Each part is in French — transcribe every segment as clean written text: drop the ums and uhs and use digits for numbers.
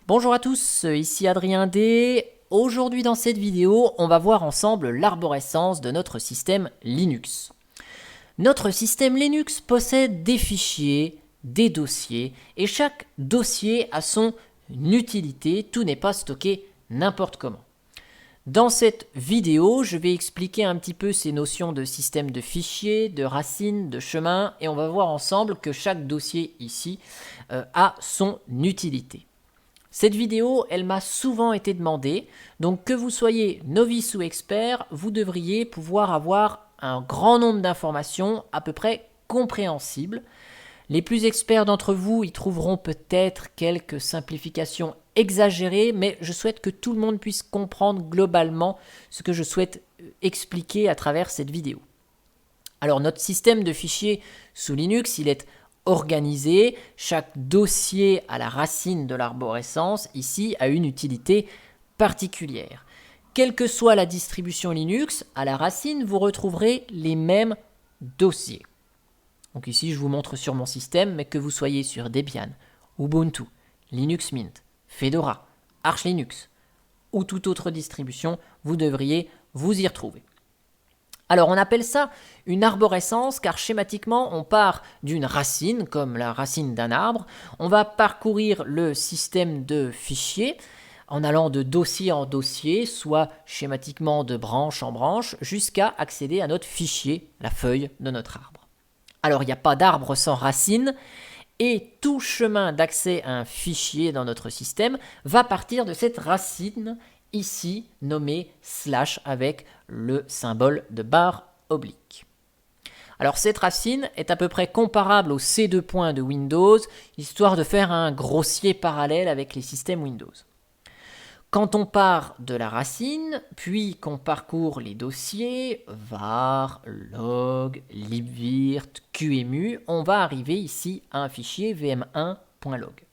Bonjour à tous, ici Adrien D. Aujourd'hui dans cette vidéo, on va voir ensemble l'arborescence de notre système Linux. Notre système Linux possède des fichiers, des dossiers, et chaque dossier a son utilité, tout n'est pas stocké n'importe comment. Dans cette vidéo, je vais expliquer un petit peu ces notions de système de fichiers, de racines, de chemin, et on va voir ensemble que chaque dossier ici a son utilité. Cette vidéo, elle m'a souvent été demandée, donc que vous soyez novice ou expert, vous devriez pouvoir avoir un grand nombre d'informations à peu près compréhensibles. Les plus experts d'entre vous y trouveront peut-être quelques simplifications exagérées, mais je souhaite que tout le monde puisse comprendre globalement ce que je souhaite expliquer à travers cette vidéo. Alors notre système de fichiers sous Linux, il est organisé, chaque dossier à la racine de l'arborescence, ici, a une utilité particulière. Quelle que soit la distribution Linux, à la racine, vous retrouverez les mêmes dossiers. Donc ici, je vous montre sur mon système, mais que vous soyez sur Debian, Ubuntu, Linux Mint, Fedora, Arch Linux ou toute autre distribution, vous devriez vous y retrouver. Alors on appelle ça une arborescence car schématiquement on part d'une racine comme la racine d'un arbre, on va parcourir le système de fichiers en allant de dossier en dossier, soit schématiquement de branche en branche, jusqu'à accéder à notre fichier, la feuille de notre arbre. Alors il n'y a pas d'arbre sans racine et tout chemin d'accès à un fichier dans notre système va partir de cette racine ici nommé / avec le symbole de barre oblique. Alors cette racine est à peu près comparable au C2 point de Windows, histoire de faire un grossier parallèle avec les systèmes Windows. Quand on part de la racine, puis qu'on parcourt les dossiers var, log, libvirt, qemu, on va arriver ici à un fichier vm1.log.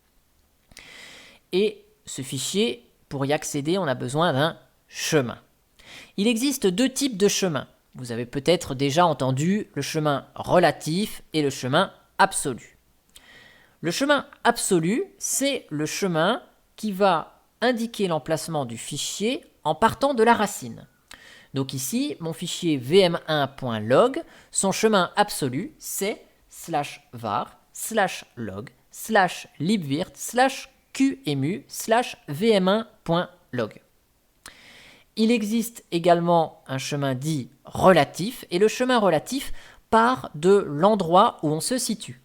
Et ce fichier, pour y accéder, on a besoin d'un chemin. Il existe deux types de chemins. Vous avez peut-être déjà entendu le chemin relatif et le chemin absolu. Le chemin absolu, c'est le chemin qui va indiquer l'emplacement du fichier en partant de la racine. Donc ici, mon fichier vm1.log, son chemin absolu, c'est /var, /log, /libvirt, qemu vm1.log. Il existe également un chemin dit relatif, et le chemin relatif part de l'endroit où on se situe.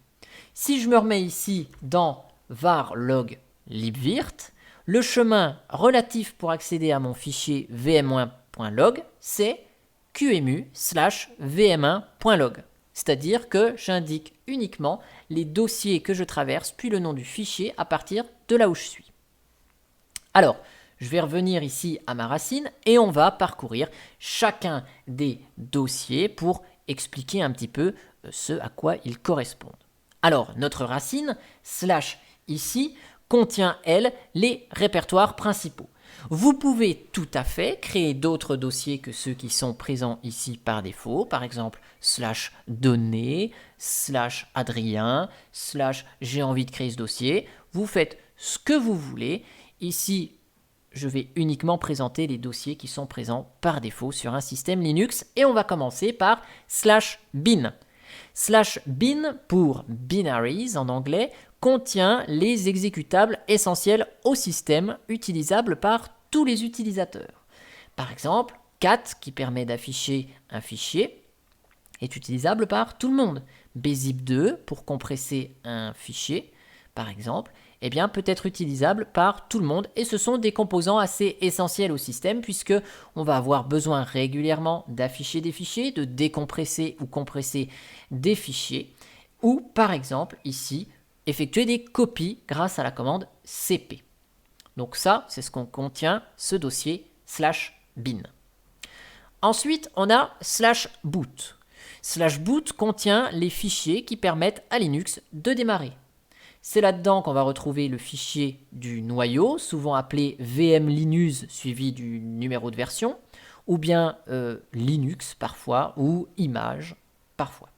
Si je me remets ici dans var log libvirt, le chemin relatif pour accéder à mon fichier vm1.log, c'est qemu vm1.log. C'est-à-dire que j'indique uniquement les dossiers que je traverse, puis le nom du fichier à partir de là où je suis. Alors, je vais revenir ici à ma racine et on va parcourir chacun des dossiers pour expliquer un petit peu ce à quoi ils correspondent. Alors, notre racine, / ici, contient, elle, les répertoires principaux. Vous pouvez tout à fait créer d'autres dossiers que ceux qui sont présents ici par défaut, par exemple /données, /adrien, j'ai envie de créer ce dossier. Vous faites ce que vous voulez. Ici, je vais uniquement présenter les dossiers qui sont présents par défaut sur un système Linux et on va commencer par /bin. /bin pour binaries en anglais contient les exécutables essentiels au système utilisables par tous les utilisateurs. Par exemple, cat qui permet d'afficher un fichier est utilisable par tout le monde. bzip2 pour compresser un fichier, par exemple, peut être utilisable par tout le monde et ce sont des composants assez essentiels au système puisque on va avoir besoin régulièrement d'afficher des fichiers, de décompresser ou compresser des fichiers ou par exemple ici effectuer des copies grâce à la commande cp. Donc ça, c'est ce qu'on contient ce dossier /bin. Ensuite, on a /boot. /boot contient les fichiers qui permettent à Linux de démarrer. C'est là-dedans qu'on va retrouver le fichier du noyau, souvent appelé vmlinux suivi du numéro de version, ou bien Linux parfois, ou image parfois.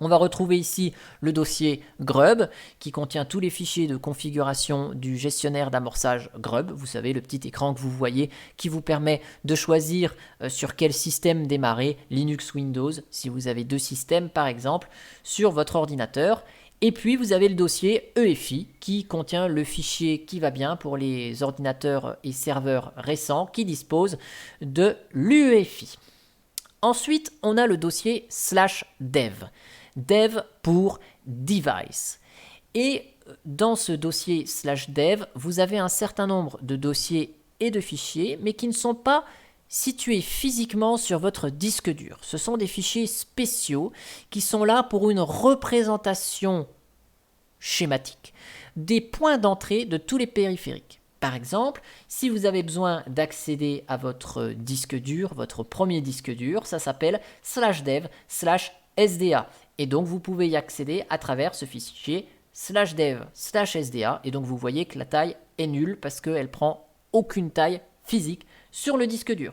On va retrouver ici le dossier Grub qui contient tous les fichiers de configuration du gestionnaire d'amorçage Grub. Vous savez, le petit écran que vous voyez qui vous permet de choisir sur quel système démarrer, Linux, Windows, si vous avez 2 systèmes par exemple, sur votre ordinateur. Et puis vous avez le dossier EFI qui contient le fichier qui va bien pour les ordinateurs et serveurs récents qui disposent de l'UEFI. Ensuite, on a le dossier /dev. Dev pour device. Et dans ce dossier /dev, vous avez un certain nombre de dossiers et de fichiers, mais qui ne sont pas situés physiquement sur votre disque dur. Ce sont des fichiers spéciaux qui sont là pour une représentation schématique des points d'entrée de tous les périphériques. Par exemple, si vous avez besoin d'accéder à votre disque dur, votre premier disque dur, ça s'appelle /dev/sda. Et donc, vous pouvez y accéder à travers ce fichier /dev/sda. Et donc, vous voyez que la taille est nulle parce qu'elle prend aucune taille physique sur le disque dur.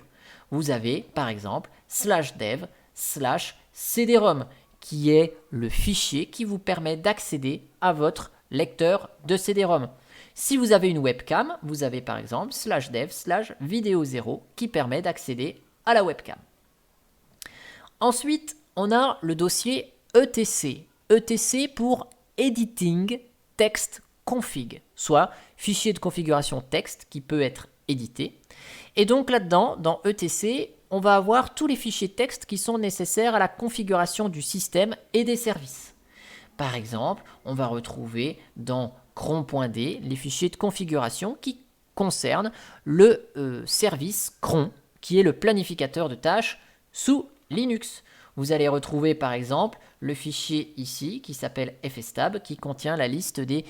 Vous avez, par exemple, /dev/cd-rom, qui est le fichier qui vous permet d'accéder à votre lecteur de CD-ROM. Si vous avez une webcam, vous avez par exemple /dev/video0 qui permet d'accéder à la webcam. Ensuite, on a le dossier ETC. ETC pour Editing Text Config, soit fichier de configuration texte qui peut être édité. Et donc là-dedans, dans ETC, on va avoir tous les fichiers texte qui sont nécessaires à la configuration du système et des services. Par exemple, on va retrouver dans cron.d les fichiers de configuration qui concernent le service cron, qui est le planificateur de tâches sous Linux. Vous allez retrouver par exemple le fichier ici qui s'appelle fstab qui contient la liste des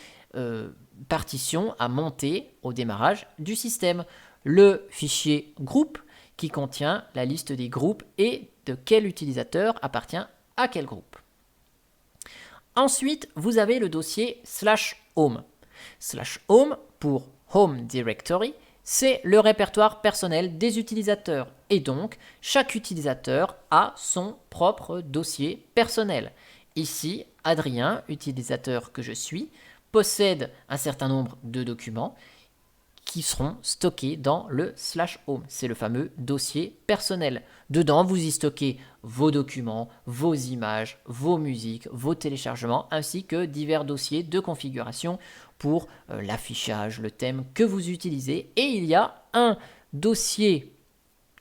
partitions à monter au démarrage du système. Le fichier groupe qui contient la liste des groupes et de quel utilisateur appartient à quel groupe. Ensuite, vous avez le dossier /home. /home pour Home Directory, c'est le répertoire personnel des utilisateurs. Et donc, chaque utilisateur a son propre dossier personnel. Ici, Adrien, utilisateur que je suis, possède un certain nombre de documents qui seront stockés dans le /home. C'est le fameux dossier personnel. Dedans, vous y stockez vos documents, vos images, vos musiques, vos téléchargements, ainsi que divers dossiers de configuration pour l'affichage, le thème que vous utilisez. Et il y a un dossier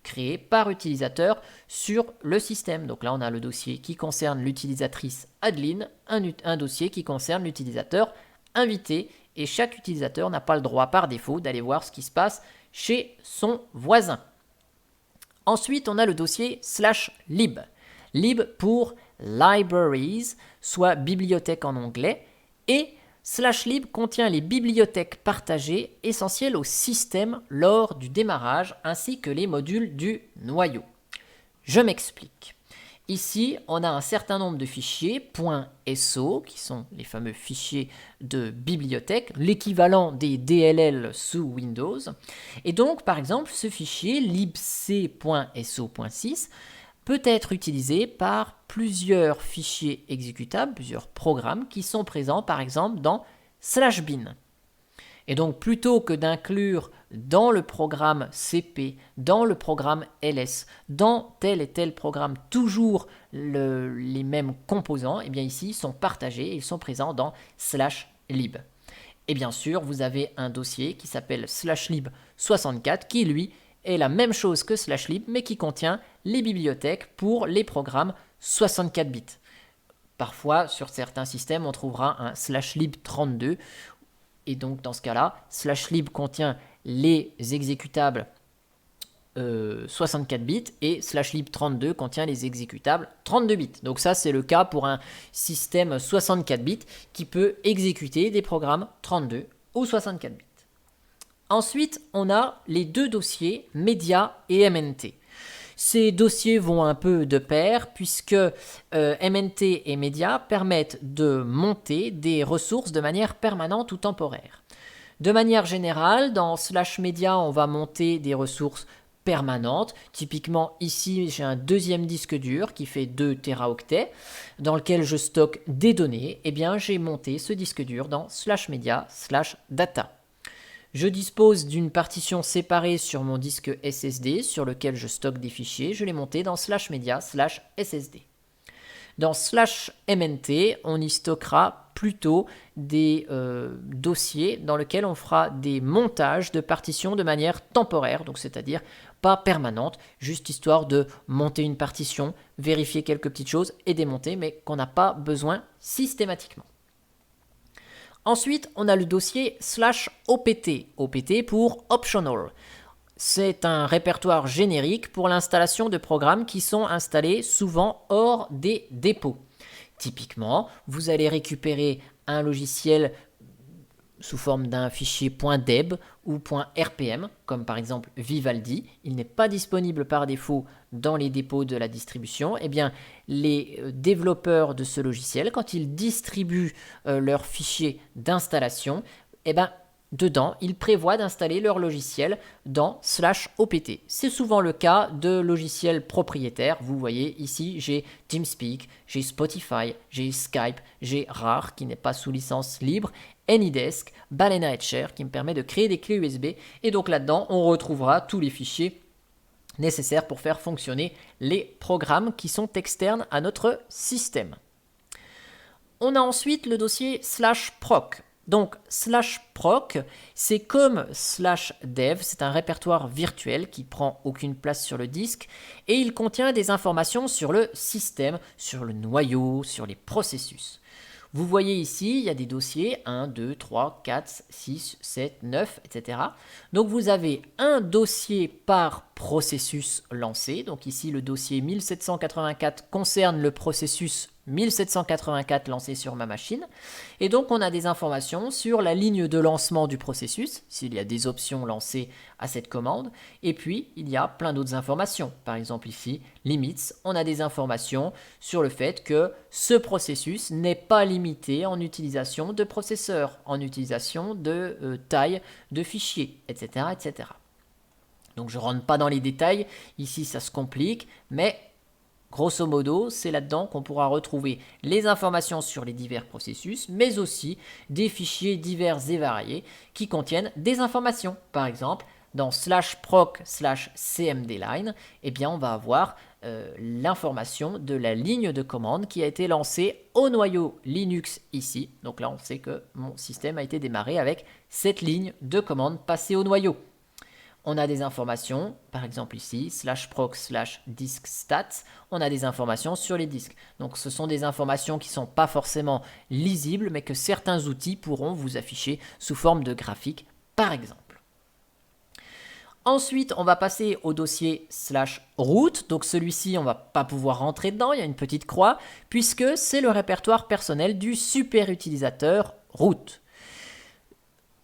créé par utilisateur sur le système. Donc là, on a le dossier qui concerne l'utilisatrice Adeline, un dossier qui concerne l'utilisateur invité. Et chaque utilisateur n'a pas le droit par défaut d'aller voir ce qui se passe chez son voisin. Ensuite, on a le dossier /lib. Lib pour libraries, soit bibliothèque en anglais. Et /lib contient les bibliothèques partagées essentielles au système lors du démarrage, ainsi que les modules du noyau. Je m'explique. Ici, on a un certain nombre de fichiers .so, qui sont les fameux fichiers de bibliothèque, l'équivalent des DLL sous Windows. Et donc, par exemple, ce fichier libc.so.6 peut être utilisé par plusieurs fichiers exécutables, plusieurs programmes qui sont présents, par exemple, dans /bin. Et donc, plutôt que d'inclure dans le programme CP, dans le programme LS, dans tel et tel programme, toujours les mêmes composants, et bien ici, ils sont partagés et ils sont présents dans /lib. Et bien sûr, vous avez un dossier qui s'appelle /lib64, qui lui est la même chose que /lib, mais qui contient les bibliothèques pour les programmes 64 bits. Parfois, sur certains systèmes, on trouvera un /lib32, et donc dans ce cas-là, /lib contient les exécutables 64 bits et /lib32 contient les exécutables 32 bits. Donc ça, c'est le cas pour un système 64 bits qui peut exécuter des programmes 32 ou 64 bits. Ensuite, on a les deux dossiers médias et MNT. Ces dossiers vont un peu de pair puisque MNT et médias permettent de monter des ressources de manière permanente ou temporaire. De manière générale, dans /media, on va monter des ressources permanente. Typiquement ici j'ai un deuxième disque dur qui fait 2 téraoctets dans lequel je stocke des données. Eh bien j'ai monté ce disque dur dans /media/data. Je dispose d'une partition séparée sur mon disque SSD sur lequel je stocke des fichiers. Je l'ai monté dans /media/SSD. Dans /mnt, on y stockera plutôt des dossiers dans lesquels on fera des montages de partitions de manière temporaire, donc c'est-à-dire pas permanente, juste histoire de monter une partition, vérifier quelques petites choses et démonter, mais qu'on n'a pas besoin systématiquement. Ensuite, on a le dossier /opt, opt pour optional. C'est un répertoire générique pour l'installation de programmes qui sont installés souvent hors des dépôts. Typiquement, vous allez récupérer un logiciel sous forme d'un fichier .deb ou .rpm, comme par exemple Vivaldi. Il n'est pas disponible par défaut dans les dépôts de la distribution. Eh bien, les développeurs de ce logiciel, quand ils distribuent leur fichier d'installation, eh bien, dedans, ils prévoient d'installer leur logiciel dans /opt. C'est souvent le cas de logiciels propriétaires. Vous voyez ici, j'ai TeamSpeak, j'ai Spotify, j'ai Skype, j'ai RAR qui n'est pas sous licence libre, AnyDesk, Balena Etcher qui me permet de créer des clés USB. Et donc là-dedans, on retrouvera tous les fichiers nécessaires pour faire fonctionner les programmes qui sont externes à notre système. On a ensuite le dossier /proc. Donc /proc, c'est comme /dev, c'est un répertoire virtuel qui prend aucune place sur le disque et il contient des informations sur le système, sur le noyau, sur les processus. Vous voyez ici, il y a des dossiers 1, 2, 3, 4, 6, 7, 9, etc. Donc vous avez un dossier par processus lancé. Donc ici, le dossier 1784 concerne le processus 1784 lancé sur ma machine. Et donc on a des informations sur la ligne de lancement du processus, s'il y a des options lancées à cette commande. Et puis il y a plein d'autres informations. Par exemple ici, limits, on a des informations sur le fait que ce processus n'est pas limité en utilisation de processeur, en utilisation de taille de fichier, etc., etc. Donc je ne rentre pas dans les détails, ici ça se complique, mais grosso modo, c'est là-dedans qu'on pourra retrouver les informations sur les divers processus, mais aussi des fichiers divers et variés qui contiennent des informations. Par exemple, dans /proc/cmdline, eh bien, on va avoir l'information de la ligne de commande qui a été lancée au noyau Linux ici. Donc là, on sait que mon système a été démarré avec cette ligne de commande passée au noyau. On a des informations, par exemple ici, /proc/diskstats, on a des informations sur les disques. Donc ce sont des informations qui ne sont pas forcément lisibles, mais que certains outils pourront vous afficher sous forme de graphique, par exemple. Ensuite, on va passer au dossier /root. Donc celui-ci, on ne va pas pouvoir rentrer dedans, il y a une petite croix, puisque c'est le répertoire personnel du super utilisateur root.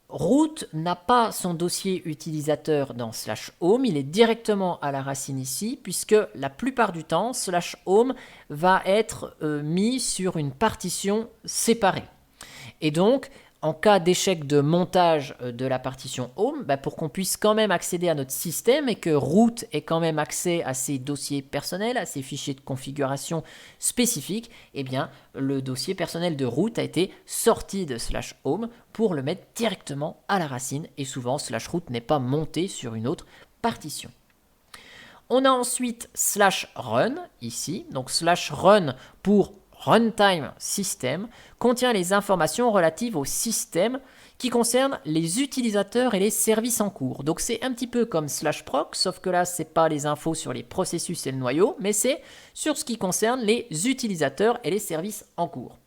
Root n'a pas son dossier utilisateur dans /home, il est directement à la racine ici, puisque la plupart du temps, /home va être mis sur une partition séparée. Et donc, en cas d'échec de montage de la partition home, pour qu'on puisse quand même accéder à notre système et que root ait quand même accès à ses dossiers personnels, à ses fichiers de configuration spécifiques, eh bien, le dossier personnel de root a été sorti de /home pour le mettre directement à la racine et souvent /root n'est pas monté sur une autre partition. On a ensuite /run ici, donc /run pour Runtime System contient les informations relatives au système qui concernent les utilisateurs et les services en cours. Donc c'est un petit peu comme /proc, sauf que là, ce n'est pas les infos sur les processus et le noyau, mais c'est sur ce qui concerne les utilisateurs et les services en cours.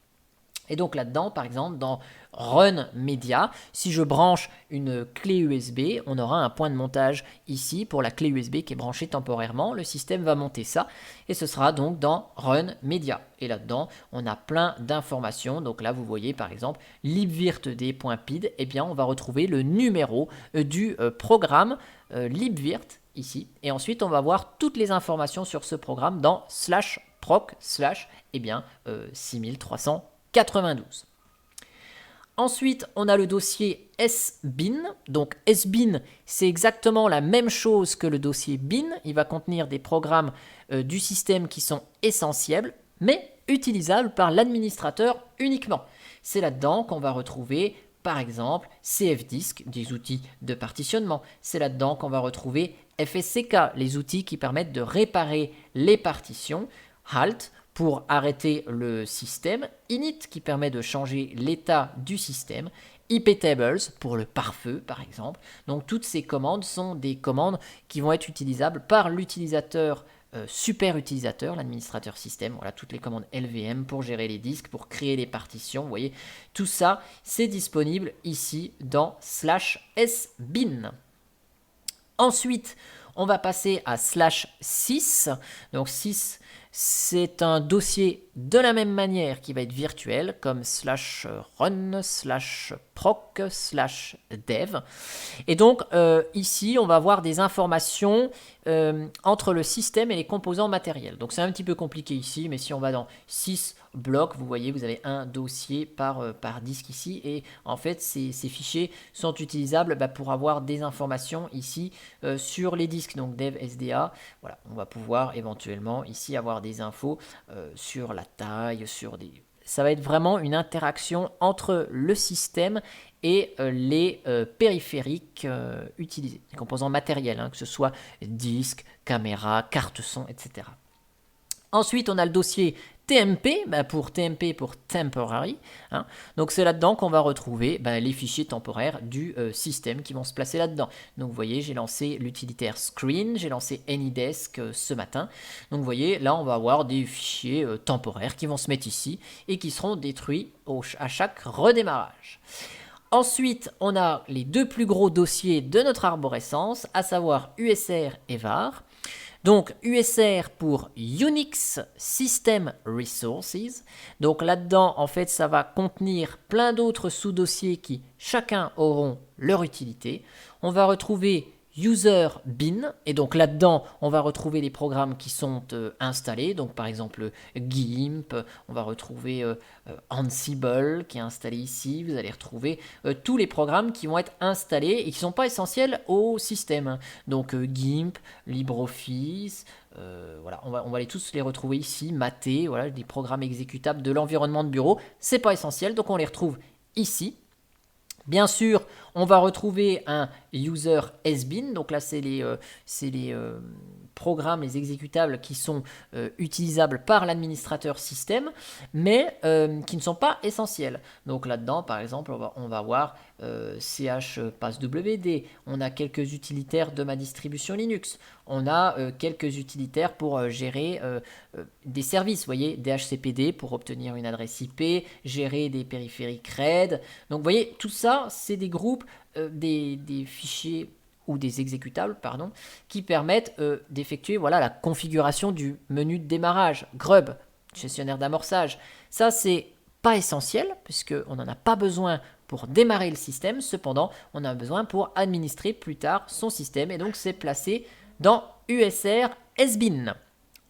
Et donc là-dedans, par exemple, dans Run Media, si je branche une clé USB, on aura un point de montage ici pour la clé USB qui est branchée temporairement. Le système va monter ça et ce sera donc dans Run Media. Et là-dedans, on a plein d'informations. Donc là, vous voyez par exemple libvirtd.pid, eh bien on va retrouver le numéro du programme libvirt ici. Et ensuite, on va voir toutes les informations sur ce programme dans /proc/ 6392. Ensuite, on a le dossier sbin. Donc sbin, c'est exactement la même chose que le dossier bin. Il va contenir des programmes du système qui sont essentiels, mais utilisables par l'administrateur uniquement. C'est là-dedans qu'on va retrouver, par exemple, CFDisk, des outils de partitionnement. C'est là-dedans qu'on va retrouver FSCK, les outils qui permettent de réparer les partitions. Halt, pour arrêter le système, init qui permet de changer l'état du système, iptables pour le pare-feu par exemple. Donc toutes ces commandes sont des commandes qui vont être utilisables par l'utilisateur super utilisateur, l'administrateur système. Voilà toutes les commandes LVM pour gérer les disques, pour créer les partitions. Vous voyez, tout ça c'est disponible ici dans /sbin. Ensuite, on va passer à /6. Donc 6, c'est un dossier de la même manière qui va être virtuel, comme /run, /proc, /dev. Et donc, ici, on va avoir des informations entre le système et les composants matériels. Donc, c'est un petit peu compliqué ici, mais si on va dans 6 blocs, vous voyez, vous avez un dossier par disque ici. Et en fait, ces fichiers sont utilisables pour avoir des informations ici sur les disques. Donc, dev SDA, voilà, on va pouvoir éventuellement ici avoir des infos sur la taille, sur des... Ça va être vraiment une interaction entre le système et les périphériques utilisés, les composants matériels, hein, que ce soit disque, caméra, carte son, etc. Ensuite, on a le dossier TMP, pour TMP pour temporary. Hein. Donc c'est là-dedans qu'on va retrouver les fichiers temporaires du système qui vont se placer là-dedans. Donc vous voyez, j'ai lancé l'utilitaire screen, j'ai lancé AnyDesk ce matin. Donc vous voyez, là on va avoir des fichiers temporaires qui vont se mettre ici et qui seront détruits à chaque redémarrage. Ensuite, on a les deux plus gros dossiers de notre arborescence, à savoir USR et var. Donc USR pour Unix System Resources. Donc là-dedans, en fait, ça va contenir plein d'autres sous-dossiers qui chacun auront leur utilité. On va retrouver User bin, et donc là-dedans, on va retrouver les programmes qui sont installés, donc par exemple GIMP, on va retrouver Ansible qui est installé ici, vous allez retrouver tous les programmes qui vont être installés et qui ne sont pas essentiels au système, donc GIMP, LibreOffice, voilà, on va tous les retrouver ici, Mate, voilà, des programmes exécutables de l'environnement de bureau, c'est pas essentiel, donc on les retrouve ici. Bien sûr, on va retrouver un user sbin, donc là c'est les programmes, les exécutables qui sont utilisables par l'administrateur système, mais qui ne sont pas essentiels. Donc là-dedans, par exemple, on va voir chpasswd, on a quelques utilitaires de ma distribution Linux, on a quelques utilitaires pour gérer des services, vous voyez, DHCPD pour obtenir une adresse IP, gérer des périphériques RAID. Donc vous voyez, tout ça, c'est des groupes, des fichiers ou des exécutables, pardon, qui permettent d'effectuer la configuration du menu de démarrage, grub, gestionnaire d'amorçage. Ça, c'est pas essentiel, puisqu'on n'en a pas besoin pour démarrer le système. Cependant, on a besoin pour administrer plus tard son système, et donc c'est placé dans USR sbin.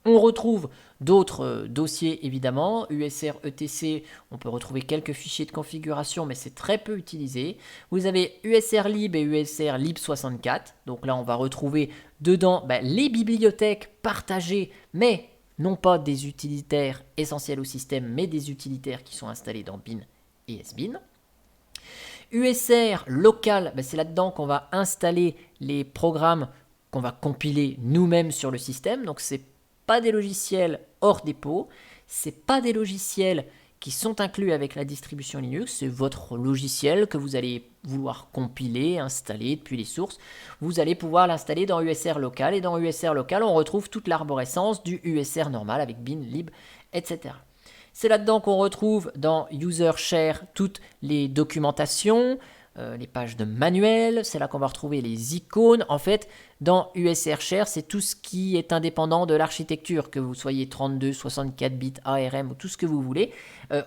On retrouve d'autres dossiers évidemment, USR ETC, on peut retrouver quelques fichiers de configuration mais c'est très peu utilisé. Vous avez USR lib et USR lib64, donc là on va retrouver dedans les bibliothèques partagées mais non pas des utilitaires essentiels au système mais des utilitaires qui sont installés dans bin et sbin. USR local, c'est là-dedans qu'on va installer les programmes qu'on va compiler nous-mêmes sur le système, donc c'est pas des logiciels hors dépôt, c'est pas des logiciels qui sont inclus avec la distribution Linux, c'est votre logiciel que vous allez vouloir compiler, installer depuis les sources. Vous allez pouvoir l'installer dans USR local, et dans USR local, on retrouve toute l'arborescence du USR normal avec bin, lib, etc. C'est là-dedans qu'on retrouve dans user share toutes les documentations, les pages de manuel, c'est là qu'on va retrouver les icônes. En fait, dans USR Share, c'est tout ce qui est indépendant de l'architecture, que vous soyez 32, 64 bits, ARM ou tout ce que vous voulez.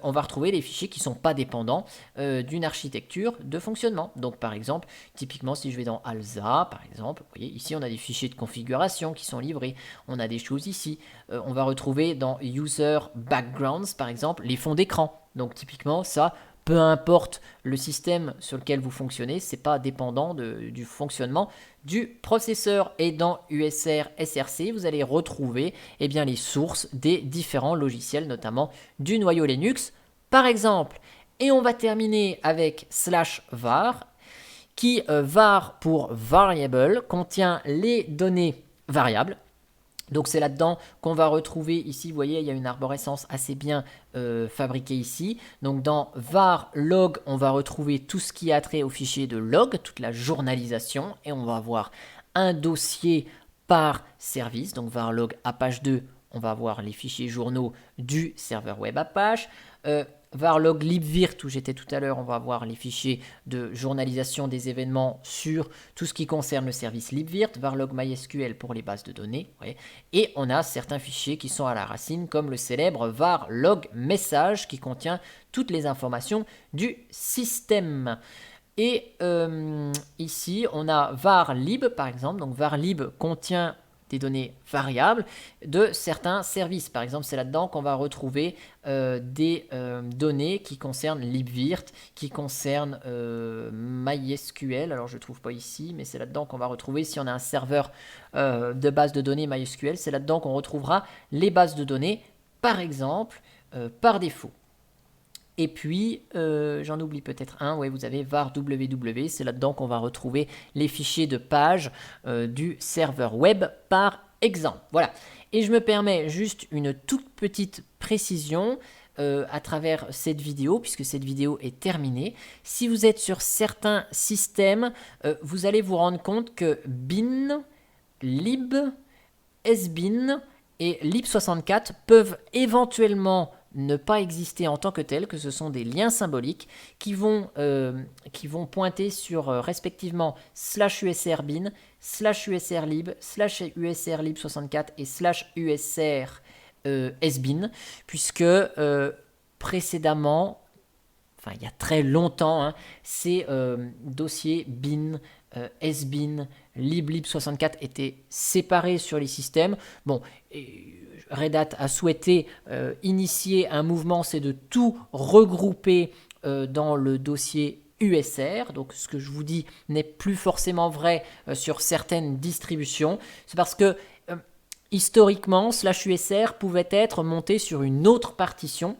On va retrouver les fichiers qui ne sont pas dépendants d'une architecture de fonctionnement. Donc par exemple, typiquement si je vais dans ALSA, par exemple, vous voyez ici on a des fichiers de configuration qui sont livrés. On a des choses ici. On va retrouver dans User Backgrounds, par exemple, les fonds d'écran. Donc typiquement ça, peu importe le système sur lequel vous fonctionnez, c'est pas dépendant du fonctionnement du processeur. Et dans USR SRC, vous allez retrouver eh bien, les sources des différents logiciels, notamment du noyau Linux, par exemple. Et on va terminer avec /var, qui var pour variable contient les données variables. Donc c'est là-dedans qu'on va retrouver ici, vous voyez, il y a une arborescence assez bien fabriquée ici. Donc dans var log, on va retrouver tout ce qui a trait au fichier de log, toute la journalisation, et on va avoir un dossier par service. Donc var log Apache 2, on va avoir les fichiers journaux du serveur web Apache. Var log libvirt, où j'étais tout à l'heure, on va avoir les fichiers de journalisation des événements sur tout ce qui concerne le service libvirt. Var log MySQL pour les bases de données. Ouais. Et on a certains fichiers qui sont à la racine, comme le célèbre var log message, qui contient toutes les informations du système. Et ici, on a var lib, par exemple. Donc var lib contient des données variables de certains services. Par exemple, c'est là-dedans qu'on va retrouver des données qui concernent libvirt, qui concernent MySQL. Alors, je ne trouve pas ici, mais c'est là-dedans qu'on va retrouver, si on a un serveur de base de données MySQL, c'est là-dedans qu'on retrouvera les bases de données, par exemple, par défaut. Et puis, j'en oublie peut-être un, ouais, vous avez var www, c'est là-dedans qu'on va retrouver les fichiers de page du serveur web, par exemple. Voilà. Et je me permets juste une toute petite précision à travers cette vidéo, puisque cette vidéo est terminée. Si vous êtes sur certains systèmes, vous allez vous rendre compte que bin, lib, sbin et lib64 peuvent éventuellement ne pas exister en tant que tels, que ce sont des liens symboliques qui vont pointer sur respectivement /usrbin, /usrlib, /usrlib64 et /usr-sbin, puisque précédemment, enfin il y a très longtemps, hein, ces dossiers bin, sbin, lib64 étaient séparés sur les systèmes. Bon, Red Hat a souhaité initier un mouvement, c'est de tout regrouper dans le dossier USR. Donc ce que je vous dis n'est plus forcément vrai sur certaines distributions. C'est parce que historiquement, /USR pouvait être monté sur une autre partition.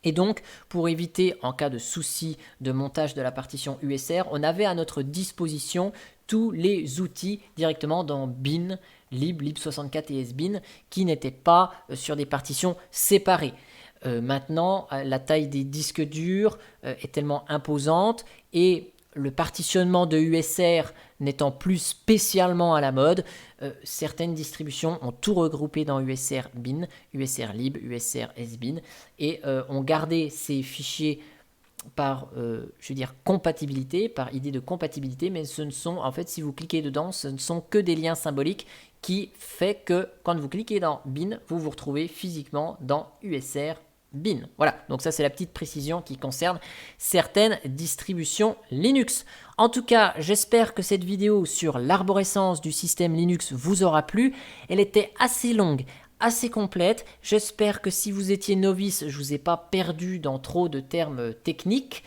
Et donc, pour éviter, en cas de souci de montage de la partition USR, on avait à notre disposition tous les outils directement dans bin, lib, lib64 et sbin, qui n'étaient pas sur des partitions séparées. Maintenant, la taille des disques durs est tellement imposante et le partitionnement de USR n'étant plus spécialement à la mode, certaines distributions ont tout regroupé dans USR bin, USR lib, USR sbin et ont gardé ces fichiers par, je veux dire, compatibilité, par idée de compatibilité, mais ce ne sont, en fait, si vous cliquez dedans, ce ne sont que des liens symboliques qui fait que quand vous cliquez dans bin, vous vous retrouvez physiquement dans USR bin. Voilà, donc ça c'est la petite précision qui concerne certaines distributions Linux. En tout cas, j'espère que cette vidéo sur l'arborescence du système Linux vous aura plu. Elle était assez longue, assez complète. J'espère que si vous étiez novice, je ne vous ai pas perdu dans trop de termes techniques.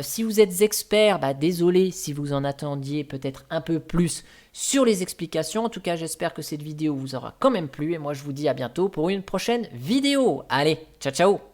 Si vous êtes expert, désolé si vous en attendiez peut-être un peu plus sur les explications. En tout cas, j'espère que cette vidéo vous aura quand même plu. Et moi, je vous dis à bientôt pour une prochaine vidéo. Allez, ciao, ciao!